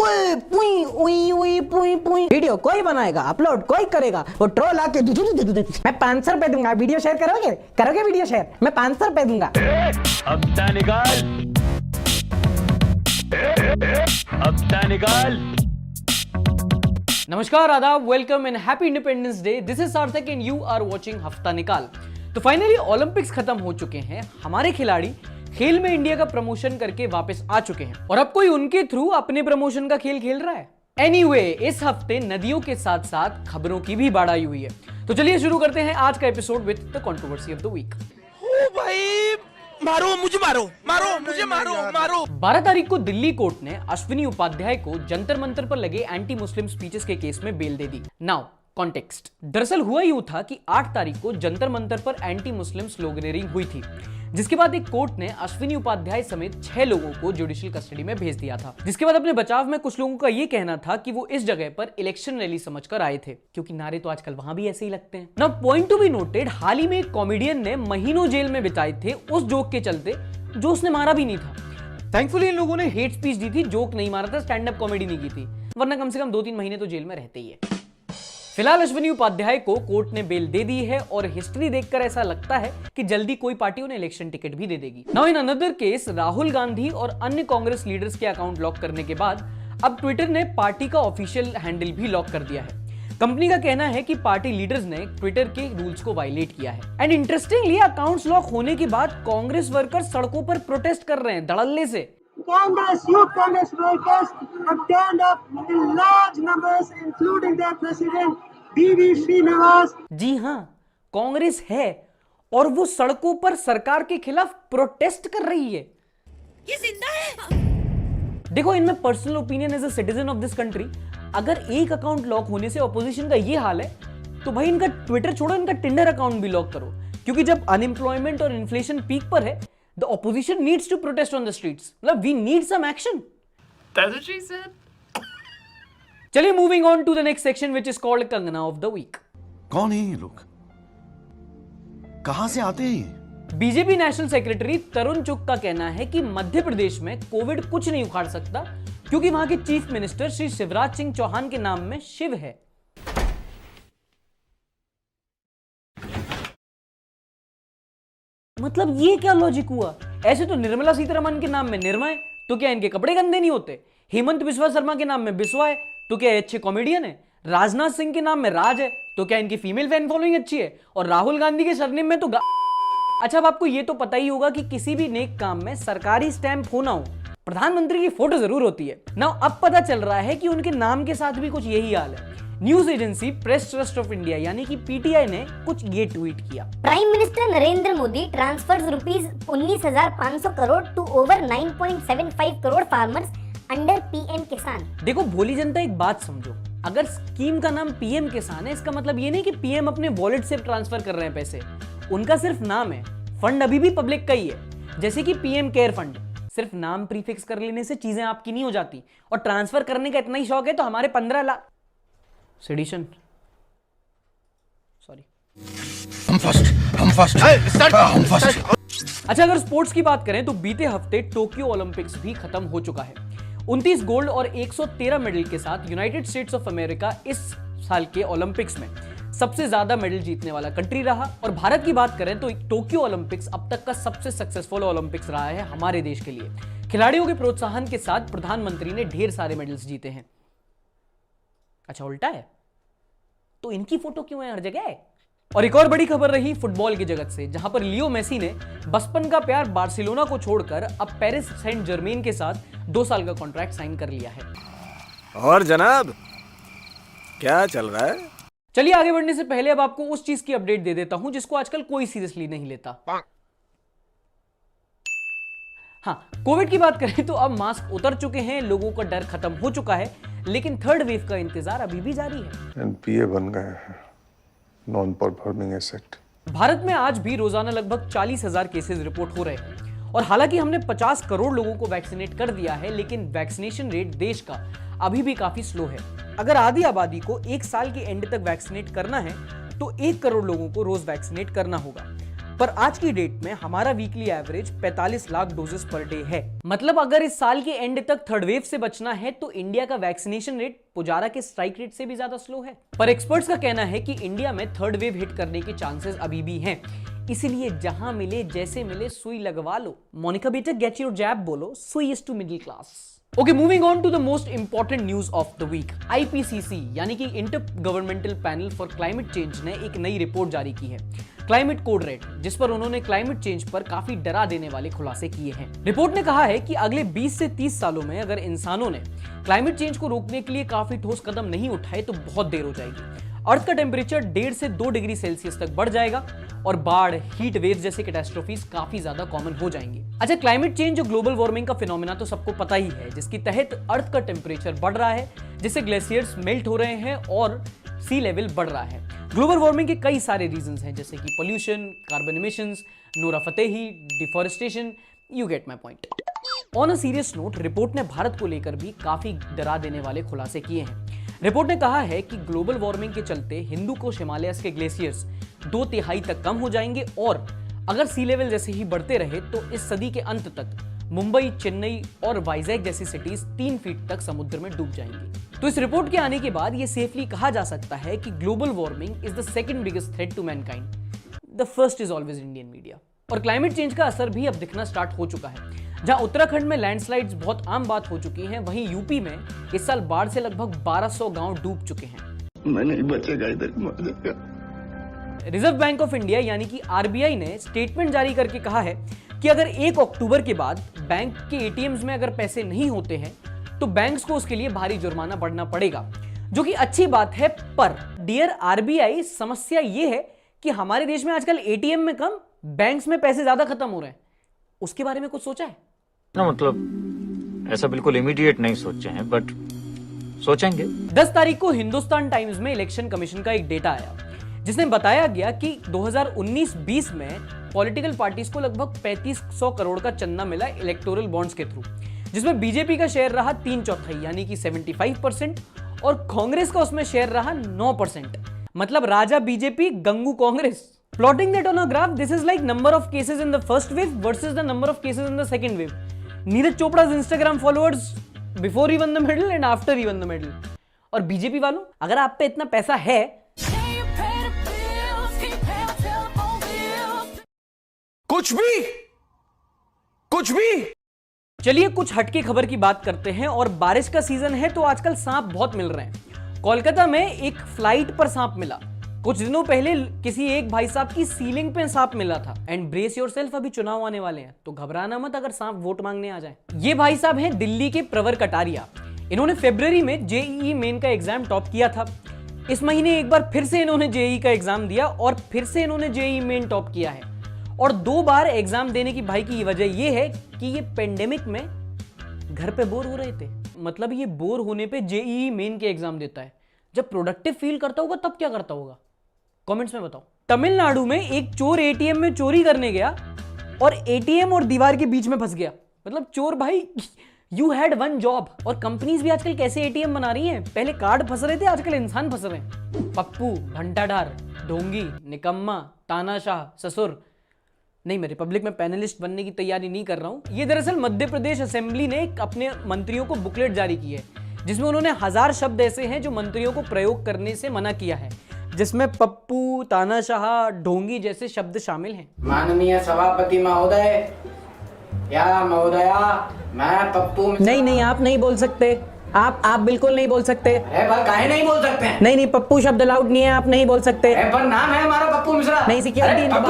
पुई पुई उई उई पुई पुई। वीडियो कोई बनाएगा, अपलोड कोई करेगा, वो ट्रोल आके मैं 500 रुपए दूंगा। वीडियो शेयर करोगे वीडियो शेयर? मैं 500 रुपए दूंगा। हफ्ता निकाल। नमस्कार, आदाब, welcome and happy independence day. This is सार्थक एंड यू आर वाचिंग हफ्ता निकाल। तो फाइनली ओलंपिक्स खत्म हो चुके हैं। हमारे खिलाड़ी खेल में इंडिया का प्रमोशन करके वापस आ चुके हैं और अब कोई उनके थ्रू अपने प्रमोशन का खेल खेल रहा है। एनीवे, इस हफ्ते नदियों के साथ साथ खबरों की भी बाढ़ आई हुई है। तो चलिए शुरू करते हैं आज का episode with the controversy of the week. ओ भाई, मारो मुझे, मारो। 12 तारीख को दिल्ली कोर्ट ने अश्विनी उपाध्याय को जंतर मंतर पर लगे एंटी मुस्लिम स्पीचेस के केस में बेल दे दी। नाउ कॉन्टेक्स्ट, दरअसल हुआ यूं था कि 8 तारीख को जंतर मंतर पर एंटी मुस्लिम स्लोगनेरिंग हुई थी, जिसके बाद एक कोर्ट ने अश्विनी उपाध्याय समेत 6 लोगों को जुडिशियल कस्टडी में भेज दिया था। जिसके बाद अपने बचाव में कुछ लोगों का यह कहना था कि वो इस जगह पर इलेक्शन रैली समझकर आए थे, क्योंकि नारे तो आजकल वहां भी ऐसे ही लगते हैं। Now point to be noted, हाल ही में एक कॉमेडियन ने महीनों जेल में बिताए थे उस जोक के चलते जो उसने मारा भी नहीं था। थैंकफुली इन लोगों ने हेट स्पीच दी थी, जोक नहीं मारा था, स्टैंड अप कॉमेडी नहीं की थी, वरना कम से कम 2-3 महीने तो जेल में रहते ही है। फिलहाल अश्विनी उपाध्याय को कोर्ट ने बेल दे दी है और हिस्ट्री देखकर ऐसा लगता है कि जल्दी कोई पार्टी उन्हें इलेक्शन टिकट भी दे देगी। Now in another case, Rahul Gandhi और अन्य कांग्रेस लीडर्स के अकाउंट लॉक करने के बाद अब ट्विटर ने पार्टी का ऑफिशियल हैंडल भी लॉक कर दिया है। कंपनी का कहना है कि पार्टी लीडर्स ने ट्विटर के रूल्स को वायलेट किया है। एंड इंटरेस्टिंगली, अकाउंट्स लॉक होने के बाद कांग्रेस वर्कर्स सड़कों पर प्रोटेस्ट कर रहे हैं धड़ल्ले से। Youth Congress workers have turned up in large numbers, including their president, B.V. Srinivas. जी हाँ, कांग्रेस है और वो सड़कों पर सरकार के खिलाफ प्रोटेस्ट कर रही है। ये जिंदा है। देखो, इनमें personal opinion as a citizen of this country, अगर एक अकाउंट लॉक होने से ऑपोजिशन का ये हाल है तो भाई इनका ट्विटर छोड़ो, इनका टिंडर अकाउंट भी लॉक करो, क्योंकि जब अनएम्प्लॉयमेंट और इन्फ्लेशन पीक पर है, the opposition needs to protest on the streets. मतलब we need some action. That's what she said. चलिए moving on to the next section which is called Kangana of the week. कौन है ये लोग? कहां से आते हैं? बीजेपी नेशनल सेक्रेटरी तरुण चुग का कहना है कि मध्य प्रदेश में कोविड कुछ नहीं उखाड़ सकता, क्योंकि वहां के चीफ मिनिस्टर श्री शिवराज सिंह चौहान के नाम में शिव है। मतलब ये क्या लॉजिक हुआ? ऐसे तो निर्मला सीतारमण के नाम में निर्मा है, तो क्या इनके कपड़े गंदे नहीं होते? हेमंत बिस्वा शर्मा के नाम में बिस्वा है, तो क्या अच्छे कॉमेडियन है? राजनाथ सिंह के नाम में राज है, तो क्या इनकी फीमेल फैन फॉलोइंग अच्छी है? और राहुल गांधी के सरनेम में तो अच्छा, अब आपको ये तो पता ही होगा कि किसी भी नेक काम में सरकारी स्टैंप होना हो, प्रधानमंत्री की फोटो जरूर होती है ना। अब पता चल रहा है कि उनके नाम के साथ भी कुछ यही हाल है। News agency press trust of India यानी कि पीटीआई ने कुछ ये ट्वीट किया। Prime minister Narendra Modi transfers rupees 19,500 crore to over 9.75 crore farmers under PM Kisan. देखो भोली जनता, एक बात समझो, अगर स्कीम का नाम पीएम किसान है, इसका मतलब ये नहीं कि पीएम अपने वॉलेट से ट्रांसफर कर रहे हैं पैसे। उनका सिर्फ नाम है, फंड अभी भी पब्लिक का ही है। जैसे कि पीएम केयर फंड, सिर्फ नाम प्रीफिक्स कर लेने से चीजें आपकी नहीं हो जाती। और ट्रांसफर करने का इतना ही शौक है तो हमारे 15 लाख सेडिशन, सॉरी, हम फर्स्ट। अच्छा, अगर स्पोर्ट्स की बात करें तो बीते हफ्ते टोक्यो ओलंपिक्स भी खत्म हो चुका है। 29 गोल्ड और 113 मेडल के साथ यूनाइटेड स्टेट्स ऑफ अमेरिका इस साल के ओलंपिक्स में सबसे ज्यादा मेडल जीतने वाला कंट्री रहा। और भारत की बात करें तो टोक्यो ओलंपिक्स अब तक का सबसे सक्सेसफुल ओलंपिक्स रहा है हमारे देश के लिए। खिलाड़ियों के प्रोत्साहन के साथ प्रधानमंत्री ने ढेर सारे मेडल्स जीते हैं। अच्छा, उल्टा है तो इनकी फोटो क्यों है हर जगह? और एक और बड़ी खबर रही फुटबॉल की जगत से, जहां पर लियो मेसी ने बचपन का प्यार बार्सिलोना को छोड़कर अब पेरिस सेंट जर्मेन के साथ 2 साल का कॉन्ट्रैक्ट साइन कर लिया है। और जनाब, क्या चल रहा है? चलिए आगे बढ़ने से पहले अब आपको उस चीज की अपडेट दे देता हूं जिसको आजकल कोई सीरियसली नहीं लेता। हाँ, कोविड की बात करें तो अब मास्क उतर चुके हैं, लोगों का डर खत्म हो चुका है, लेकिन थर्ड वेव का इंतजार अभी भी जारी है। एनपीए बन गए हैं, नॉन परफॉर्मिंग एसेट। भारत में आज भी रोजाना लगभग 40,000 केसेस रिपोर्ट हो रहे हैं और हालांकि हमने 50 करोड़ लोगों को वैक्सीनेट कर दिया है, लेकिन वैक्सीनेशन रेट देश का अभी भी काफी स्लो है। अगर आधी आबादी को 1 साल के एंड तक वैक्सीनेट करना है तो 1 करोड़ लोगों को रोज वैक्सीनेट करना होगा। पर आज की डेट में हमारा weekly average 45 lakh doses per day है। मतलब अगर इस साल के एंड तक थर्ड वेव से बचना है तो इंडिया का वैक्सीनेशन रेट पुजारा के स्ट्राइक रेट से भी ज्यादा स्लो है। पर एक्सपर्ट्स का कहना है कि इंडिया में थर्ड वेव हिट करने के चांसेस अभी भी हैं, इसीलिए जहां मिले जैसे मिले सुई लगवा लो। मोनिका बेटा गेट योर जैब बोलो, सुई is to middle class. Okay, moving on to the most important news of the week. IPCC यानी कि intergovernmental panel for climate change ने एक नई रिपोर्ट जारी की है, क्लाइमेट कोड रेड, जिस पर उन्होंने क्लाइमेट चेंज पर काफी डरा देने वाले खुलासे किए हैं। रिपोर्ट ने कहा है कि अगले 20 से 30 सालों में अगर इंसानों ने क्लाइमेट चेंज को रोकने के लिए काफी ठोस कदम नहीं उठाए तो बहुत देर हो जाएगी। अर्थ का टेम्परेचर 1.5 से 2 डिग्री सेल्सियस तक बढ़ जाएगा और बाढ़, हीट वेव जैसे कैटास्ट्रोफीज काफी ज्यादा कॉमन हो जाएंगे। अच्छा, क्लाइमेट चेंज जो ग्लोबल वार्मिंग का फिनोमेना तो सबको पता ही है, जिसके तहत अर्थ का टेम्परेचर बढ़ रहा है, जिससे ग्लेशियर्स मेल्ट हो रहे हैं और सी लेवल बढ़ रहा है। ग्लोबल वार्मिंग के कई सारे रीजंस हैं, जैसे कि पोल्यूशन, कार्बन एमिशंस, नूरा Fatehi, deforestation, you get my point. On a serious note, report ने भारत को लेकर भी काफी डरा देने वाले खुलासे किए हैं। रिपोर्ट ने कहा है कि ग्लोबल वार्मिंग के चलते हिंदू कोश हिमालयस के ग्लेशियर्स 2/3 तक कम हो जाएंगे और अगर सी लेवल जैसे ही बढ़ते रहे तो इस सदी के अंत तक मुंबई, चेन्नई और वाइजैक जैसी सिटीज 3 फीट तक समुद्र में डूब जाएंगी। तो इस रिपोर्ट के आने के बाद यह सेफली कहा जा सकता है कि global warming is the second biggest threat to mankind. The first is always Indian media. और क्लाइमेट चेंज का असर भी अब दिखना स्टार्ट हो चुका है। जहां उत्तराखंड में लैंडस्लाइड्स बहुत आम बात हो चुकी हैं, वहीं यूपी में इस साल बाढ़ से लगभग 1200 गांव डूब चुके हैं। मैं नहीं बचेगा, इधर मर जाएगा। रिजर्व बैंक ऑफ इंडिया यानी कि RBI ने स्टेटमेंट जारी करके कहा है कि अगर 1 अक्टूबर के बाद बैंक के ATMs में अगर पैसे नहीं होते हैं तो बैंक्स को उसके लिए भारी जुर्माना भरना पड़ेगा, जो कि अच्छी बात है। पर डियर RBI, समस्या यह है कि हमारे देश में आजकल ATM में कम, बैंक्स में पैसे ज्यादा खत्म हो रहे हैं। उसके बारे में कुछ सोचा है? ना, मतलब ऐसा बिल्कुल इमीडिएट नहीं सोचे हैं, बट सोचेंगे। 10 तारीख को हिंदुस्तान टाइम्स में इलेक्शन कमीशन का एक डेटा आया, जिसमें बताया गया कि 2019-20 में पॉलिटिकल पार्टीज को लगभग 3500 करोड़ का चंदा मिला इलेक्टोरल बॉन्ड्स के थ्रू, जिसमें बीजेपी का शेयर रहा 3/4 यानी कि 75% और कांग्रेस का उसमें शेयर रहा 9%। मतलब राजा BJP, Gangu Congress. Plotting that on a graph, this is like number of cases in the first wave versus the number of cases in the second wave. Neeraj Chopra's Instagram followers before he won the medal and after he won the medal. और BJP वालों, अगर आप पे इतना पैसा है, कुछ भी चलिए कुछ हटके खबर की बात करते हैं। और बारिश का सीजन है तो आजकल सांप बहुत मिल रहे हैं। कोलकाता में एक फ्लाइट पर सांप मिला। कुछ दिनों पहले किसी एक भाई साहब की सीलिंग पे सांप मिला था। एंड ब्रेस योरसेल्फ, अभी चुनाव आने वाले हैं तो घबराना मत अगर सांप वोट मांगने आ जाए। ये भाई साहब हैं दिल्ली के प्रवर कटारिया। इन्होंने फरवरी में JEE मेन का एग्जाम टॉप किया था। इस महीने एक बार फिर से इन्होंने JEE का एग्जाम दिया और फिर से इन्होंने JEE मेन टॉप किया है। और 2 बार एग्जाम देने की भाई की वजह यह है कि ये पेंडेमिक में घर पे बोर हो रहे थे। मतलब ये बोर होने पे JEE मेन के एग्जाम देता है। जब प्रोडक्टिव फील करता होगा तब क्या करता होगा, कमेंट्स में बताओ। तमिलनाडु में एक चोर ATM में चोरी करने गया और ATM और दीवार के बीच में फंस गया। मतलब चोर भाई, यू हैड वन जॉब। और कंपनीज भी आजकल कैसे ATM बना रही हैं, पहले कार्ड फंस रहे थे, आजकल इंसान फंस रहे हैं। पप्पू, भंटाढार, ढोंगी, निकम्मा, तानाशाह, ससुर। नहीं, मैं रिपब्लिक में पैनलिस्ट बनने की तैयारी नहीं कर रहा हूं। ये दरअसल मध्य प्रदेश असेंबली ने अपने मंत्रियों को बुकलेट जारी की है, जिसमें उन्होंने 1000 शब्द ऐसे हैं जो मंत्रियों को प्रयोग करने से मना किया है, जिसमें पप्पू, तानाशाह, ढोंगी जैसे शब्द शामिल हैं। माननीय सभापति महोदय या महोदया, मैं पप्पू। नहीं, आप नहीं बोल सकते। आप बिल्कुल नहीं बोल सकते। पर काहे नहीं बोल सकते हैं? नहीं, पप्पू शब्द अलाउड नहीं है, आप नहीं बोल सकते। पर नाम है हमारा पप्पू मिश्रा। नहीं, सिक्योरिटी आप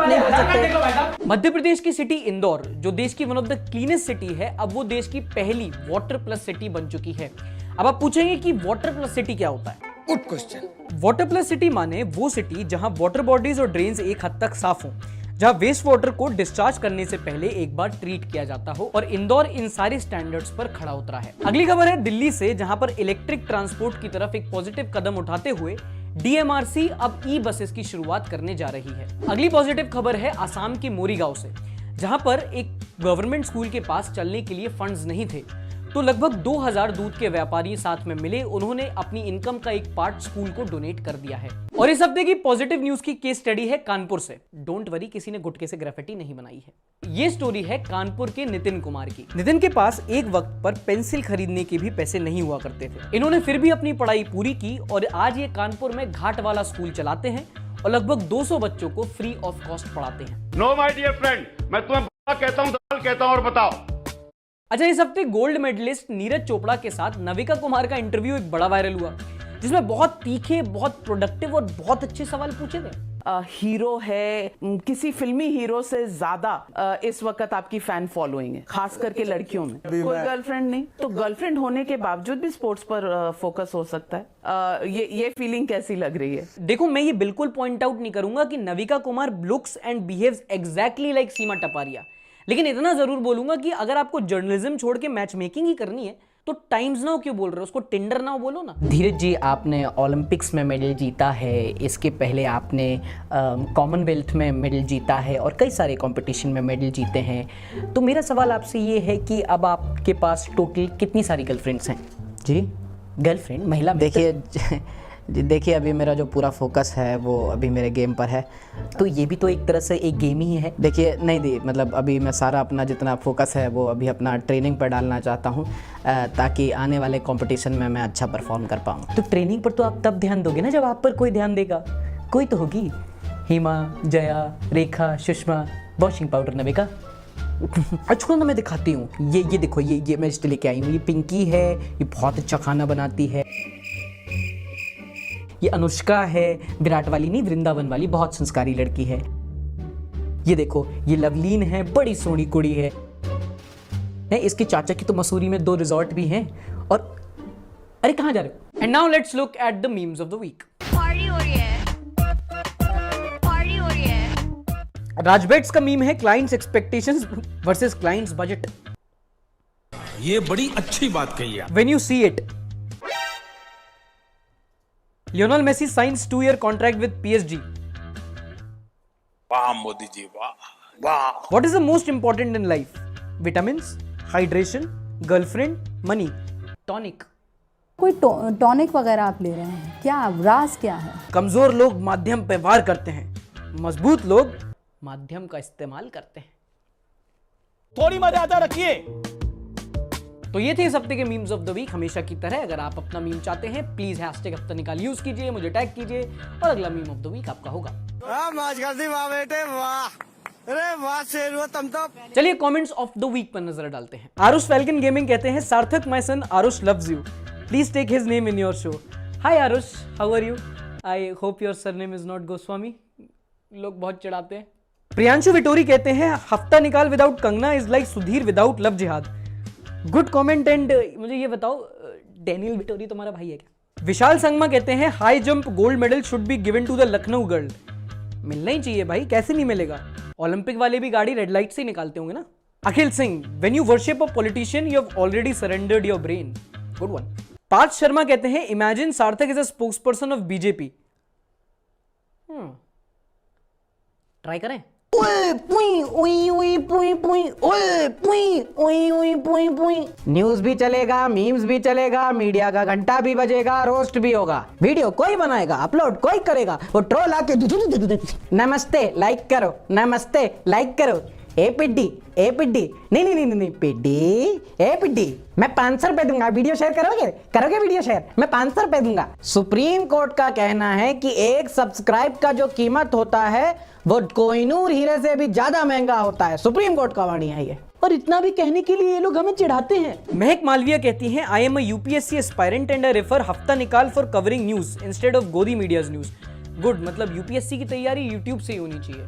नहीं बोल सकते। मध्य प्रदेश की सिटी इंदौर, जो देश की one of the cleanest city है, अब वो देश की पहली वाटर प्लस सिटी बन चुकी है। अब आप पूछेंगे कि वाटर प्लस सिटी क्या होता है? Good question. Water plus city माने वो सिटी जहां वाटर बॉडीज और ड्रेन्स एक हद तक साफ हों, जहां वेस्ट वाटर को डिस्चार्ज करने से पहले एक बार ट्रीट किया जाता हो। और इंदौर इन सारे स्टैंडर्ड्स पर खड़ा उतरा है। अगली खबर है दिल्ली से, जहां पर इलेक्ट्रिक ट्रांसपोर्ट की तरफ एक पॉजिटिव कदम उठाते हुए DMRC अब ई-बसेस की शुरुआत करने जा रही है। अगली पॉजिटिव खबर है आसाम के मोरीगांव से, जहां पर एक गवर्नमेंट स्कूल के पास चलने के लिए फंड्स नहीं थे, तो लगभग 2000 दूध के व्यापारी साथ में मिले। उन्होंने अपनी इनकम का एक पार्ट स्कूल को डोनेट कर दिया है। और इस हफ्ते की पॉजिटिव न्यूज की केस स्टडी है कानपुर से। डोंट वरी, किसी ने गुटके से ग्राफिटी नहीं बनाई है। ये स्टोरी है कानपुर के नितिन कुमार की। नितिन के पास एक वक्त पर पेंसिल खरीदने के भी पैसे नहीं हुआ करते थे। इन्होंने फिर भी अपनी पढ़ाई पूरी की और आज ये कानपुर में घाट वाला स्कूल चलाते हैं और लगभग 200 बच्चों को फ्री ऑफ कॉस्ट पढ़ाते हैं। नो माय डियर फ्रेंड, मैं तुम्हें कहता हूं, दलाल कहता हूं, और बताओ। अच्छा, इस हफ्ते गोल्ड मेडलिस्ट नीरज चोपड़ा के साथ नविका कुमार का इंटरव्यू एक बड़ा वायरल हुआ, जिसमें बहुत तीखे, बहुत प्रोडक्टिव और बहुत अच्छे सवाल पूछे गए। हीरो है, किसी फिल्मी हीरो से ज्यादा इस वक्त आपकी फैन फॉलोइंग है, खास करके लड़कियों में। कोई गर्लफ्रेंड नहीं, तो गर्लफ्रेंड होने के बावजूद भी स्पोर्ट्स पर फोकस हो सकता है। ये फीलिंग कैसी लग रही है? देखो, मैं ये बिल्कुल पॉइंट आउट नहीं करूंगा कि Navika Kumar looks and behaves exactly like Seema Taparia, लेकिन इतना जरूर बोलूंगा कि अगर आपको जर्नलिज्म छोड़ के मैच मेकिंग ही करनी है तो टाइम्स नाउ क्यों बोल रहे हो, उसको टिंडर नाउ बोलो ना। धीरज जी, आपने ओलंपिक्स में मेडल जीता है, इसके पहले आपने कॉमनवेल्थ में मेडल जीता है और कई सारे कंपटीशन में मेडल जीते हैं। तो मेरा सवाल आपसे ये है कि अब आपके पास टोटल कितनी सारी गर्लफ्रेंड्स हैं? जी, गर्लफ्रेंड, महिला। देखिए अभी मेरा जो पूरा फोकस है वो अभी मेरे गेम पर है, तो ये भी तो एक तरह से एक गेम ही है। देखिए नहीं मतलब अभी मैं सारा अपना जितना फोकस है वो अभी अपना ट्रेनिंग पर डालना चाहता हूँ, ताकि आने वाले कंपटीशन में मैं अच्छा परफॉर्म कर पाऊँ। तो ट्रेनिंग पर तो आप तब ध्यान दोगे ना जब आप पर कोई ध्यान देगा। कोई तो होगी, हिमा, जया, रेखा, सुषमा, वॉशिंग पाउडर, नविका। अच्छा ना, मैं दिखाती हूँ। ये देखो, ये मैं इसलिए लेके आई हूँ। ये पिंकी है, ये बहुत अच्छा खाना बनाती है। ये अनुष्का है, विराट वाली नहीं, वृंदावन वाली, बहुत संस्कारी लड़की है। ये देखो, ये लवलीन है, बड़ी सोनी कुड़ी है। इसके चाचा की तो मसूरी में 2 रिजॉर्ट भी हैं। और अरे कहाँ जा रहे हो? And now let's look at the memes of the week. Party हो रही है, पार्टी हो रही है। राजबेट्स का मीम है clients expectations versus clients budget. ये बड़ी अच्छी बात कही है। When you see it, Lionel Messi signs 2-year contract with PSG. वाह मोदी जी, वाह वाह। What is the most important in life? Vitamins, hydration, girlfriend, money, tonic. कोई टॉनिक वगैरह आप ले रहे हैं क्या? राज क्या है? कमजोर लोग माध्यम पे वार करते हैं, मजबूत लोग माध्यम का इस्तेमाल करते हैं। थोड़ी मर्यादा रखिए। तो ये थे इस हफ्ते के मीम्स ऑफ द वीक। हमेशा की तरह अगर आप अपना मीम चाहते हैं, प्लीज हैशटैग हफ्ता निकाल यूज कीजिए, मुझे टैग कीजिए और अगला मीम ऑफ द वीक आपका होगा। चलिए कमेंट्स ऑफ द वीक पर नजर डालते हैं। आरुष फैल्कन गेमिंग कहते हैं, Sarthak my son Aarush loves you, please take his name in your show. Hi Aarush, how are you? I hope your surname is not Goswami, लोग बहुत चिढ़ाते हैं। प्रियांशु विटोरी कहते हैं, हफ्ता निकाल without Kangana is like Sudhir without love जिहाद। Good comment. एंड मुझे ये बताओ, डैनियल विटोरी तुम्हारा भाई है क्या? विशाल संगमा कहते हैं, high jump gold medal should be given to the Lucknow girl. मिलना ही चाहिए भाई, कैसे नहीं मिलेगा? ओलंपिक वाले भी गाड़ी रेड लाइट से ही निकालते होंगे ना। Akhil Singh, when you worship a politician you have already surrendered your brain. Good one. Parth Sharma कहते हैं, imagine Sarthak is a spokesperson of BJP. Try करें। न्यूज भी चलेगा, मीम्स भी चलेगा, मीडिया का घंटा भी बजेगा, रोस्ट भी होगा। वीडियो कोई बनाएगा, अपलोड कोई करेगा, वो ट्रोल आके नमस्ते लाइक करो, नमस्ते लाइक करो। ए पिड्डी, ए पिड्डी, नहीं पिड्डी, ए पिड्डी, मैं 500 रुपए दूंगा, वीडियो शेयर करोगे वीडियो शेयर? मैं 500 रुपए दूंगा। सुप्रीम कोर्ट का कहना है कि एक सब्सक्राइब का जो कीमत होता है वो कोहिनूर हीरे से भी ज्यादा महंगा होता है। सुप्रीम कोर्ट का वाणी है ये। और इतना भी कहने के लिए ये लोग हमें चिढ़ाते हैं। महक मालविया कहती हैं, I am a UPSC aspirant and I refer हफ्ता निकाल for covering news instead of गोदी मीडियाज न्यूज। गुड, मतलब यूपीएससी की तैयारी यूट्यूब से ही होनी चाहिए।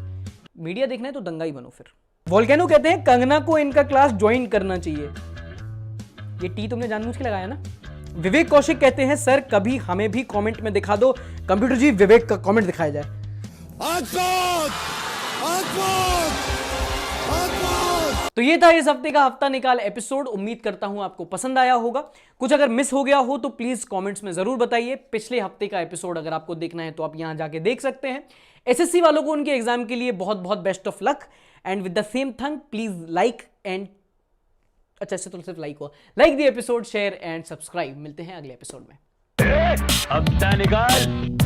मीडिया देखना है तो दंगा ही बनो फिर। वोल्केनो कहते हैं, कंगना को इनका क्लास ज्वाइन करना चाहिए। ये टी तुमने जानबूझ के लगाया ना। विवेक कौशिक कहते हैं, सर कभी हमें भी कमेंट में दिखा दो, कंप्यूटर जी विवेक का कमेंट दिखाया जाए। तो ये था इस हफ्ते का हफ्ता निकाल एपिसोड। उम्मीद करता हूं आपको पसंद आया होगा। कुछ अगर मिस हो गया हो तो प्लीज कमेंट्स में जरूर बताइए। पिछले हफ्ते का एपिसोड अगर आपको देखना है तो आप यहां जाके देख सकते हैं। एसएससी वालों को उनके एग्जाम के लिए बहुत बहुत best of luck. And with the same thing please like and अच्छा इससे तो सिर्फ लाइक हुआ, like the episode, share and subscribe. मिलते हैं अगले एपिसोड में। हफ्ता निकाल।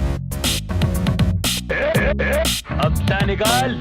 अब निकाल।